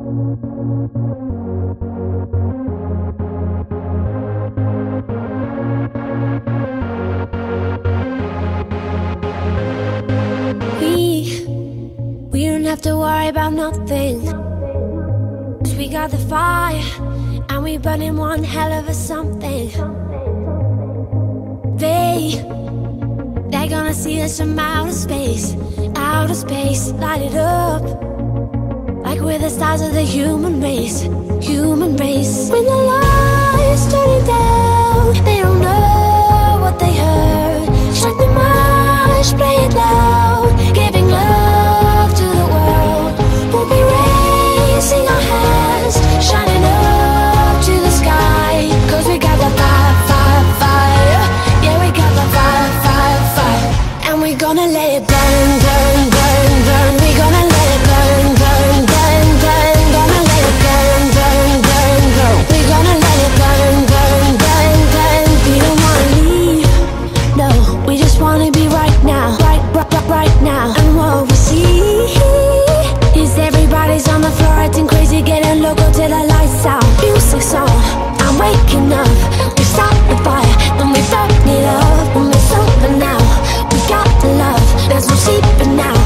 We don't have to worry about nothing, 'cause we got the fire, and we burning one hell of a something. They're gonna see us from outer space, light it up, like we're the stars of the human race. When the lights turning down, they don't know what they heard. Strike the march, play it loud, giving love to the world. We'll be raising our hands, shining up to the sky, 'cause we got the fire, fire, fire. Yeah, we got the fire, fire, fire. And we're gonna let it burn, burn, burn, burn. We're gonna let it burn, burn, burn, burn. Gonna let it burn, burn, burn, burn. We're gonna let it burn, burn, burn, burn. We don't wanna leave, no, we just wanna be right now, right now. And what we see is everybody's on the floor acting crazy, getting loco till the lights out. Music's on, I'm waking up. We start the fire, then we burn it up. When it's over now, we got the love. There's no sleeping now,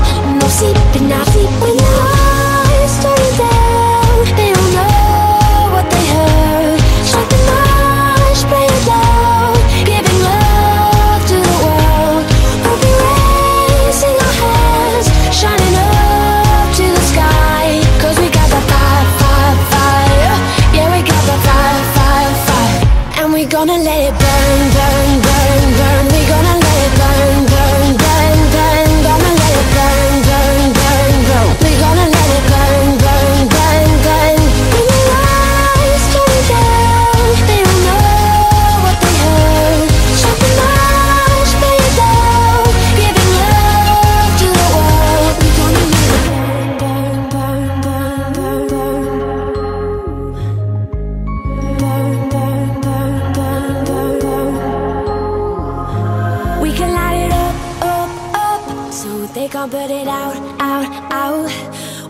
no sleeping now. When the lights turn down, they don't know what they heard. Strike the march, play it loud, giving love to the world. We'll be raising our hands, shining up to the sky, 'cause we got the fire, fire, fire. Yeah, we got the fire, fire, fire. And we're gonna let it burn, burn, burn, burn. We're gonna let it burn, burn, burn, burn. Gonna let it burn, burn, burn, burn. We're gonna let it burn, burn, burn, burn. When the lights turn down, they don't know what they heard. Strike the march, play it loud, giving love to the world. We're gonna let it burn, burn, burn, burn, burn, burn, burn, burn, burn, burn, burn. We can light it up, up, up, so they can't put it out, out, out.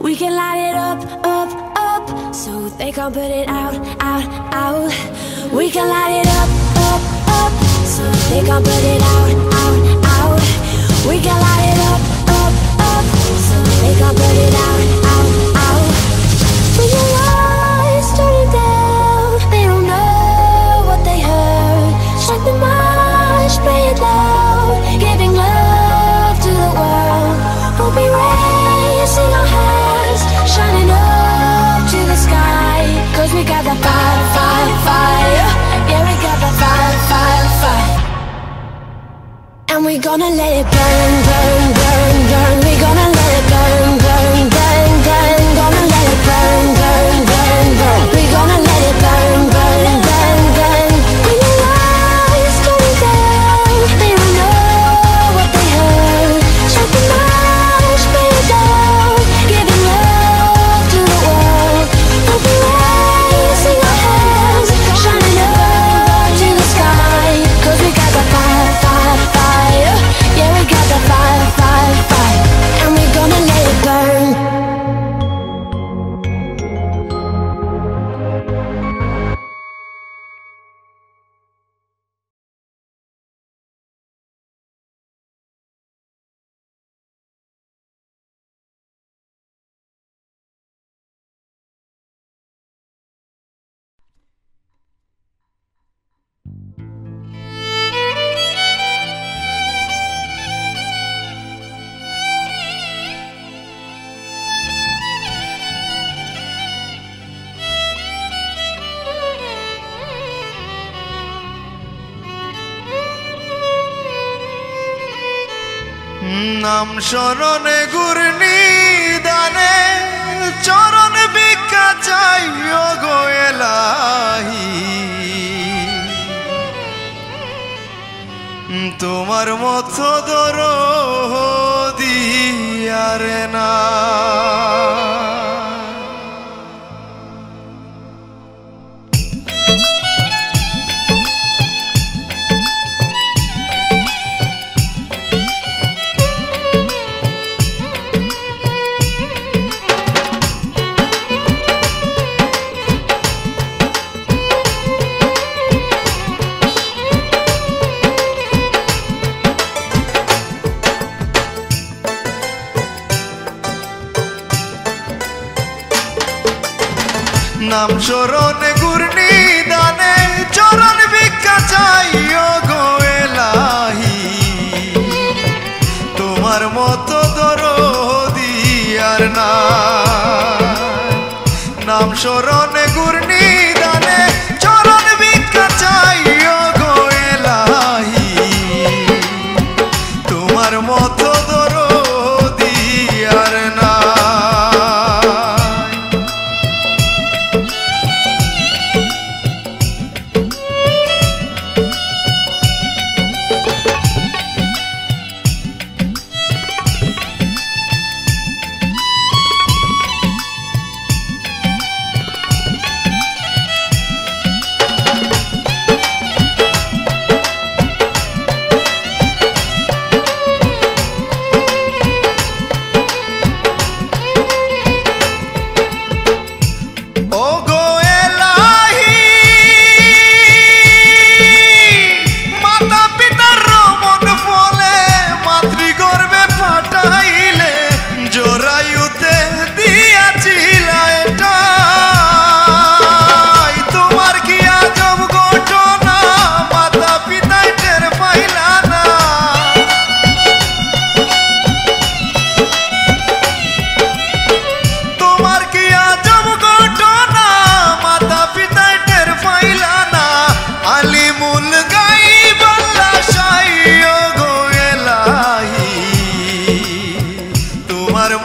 We can light it up, up, up, so they can't put it out, out, out. We can light it up, up, up, so they can't put it out, out, out. We can light it up, up, up, so they can't put it out, out, out. When the lights turn down, they don't know what they heard. Strike the march, play it loud, giving love to the world. We'll be raising our hands, shining up to the sky, 'cause we got the fire, fire, fire. Yeah, we got the fire, fire, fire. And we're gonna let it burn, burn, burn, burn. We're gonna let it burn, burn, burn, burn. Gonna let it burn, burn, burn, burn. We're gonna let it burn, burn, burn, burn. When the lights turn down, they don't know what they heard. Strike the march, play it loud, giving love to the world. We'll be raising our hands, shining up to the sky, 'cause we got the fire, fire, fire. Yeah, we got the fire, fire, fire. And we're gonna let it burn. নাম শরণে গুরনি দানে চরণ ভিক্ষা চাই গো এলাহি। তোমার মতো দরদি আর না। নাম স্মরণে ঘূর্ণি দানে চরণ ভিক্ষা চাই গো এলাহি তোমার মতো দরদি আর না নাম স্মরণে ঘূর্ণি দানে চরণ ভিক্ষা চাই গো এলাহি তোমার মতো দরদি আর না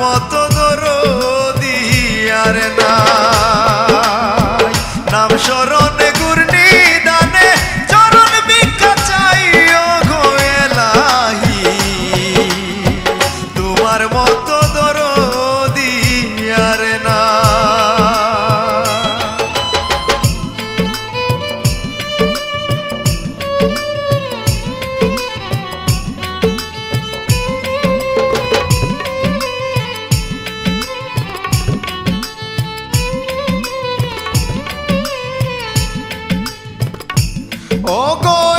মতো দরদি আর নাই নাম স্মরণে ঘূর্ণি দানে চরণ ভিক্ষা চাই গো এলাহি তোমার মতো দরদি আর না ও গো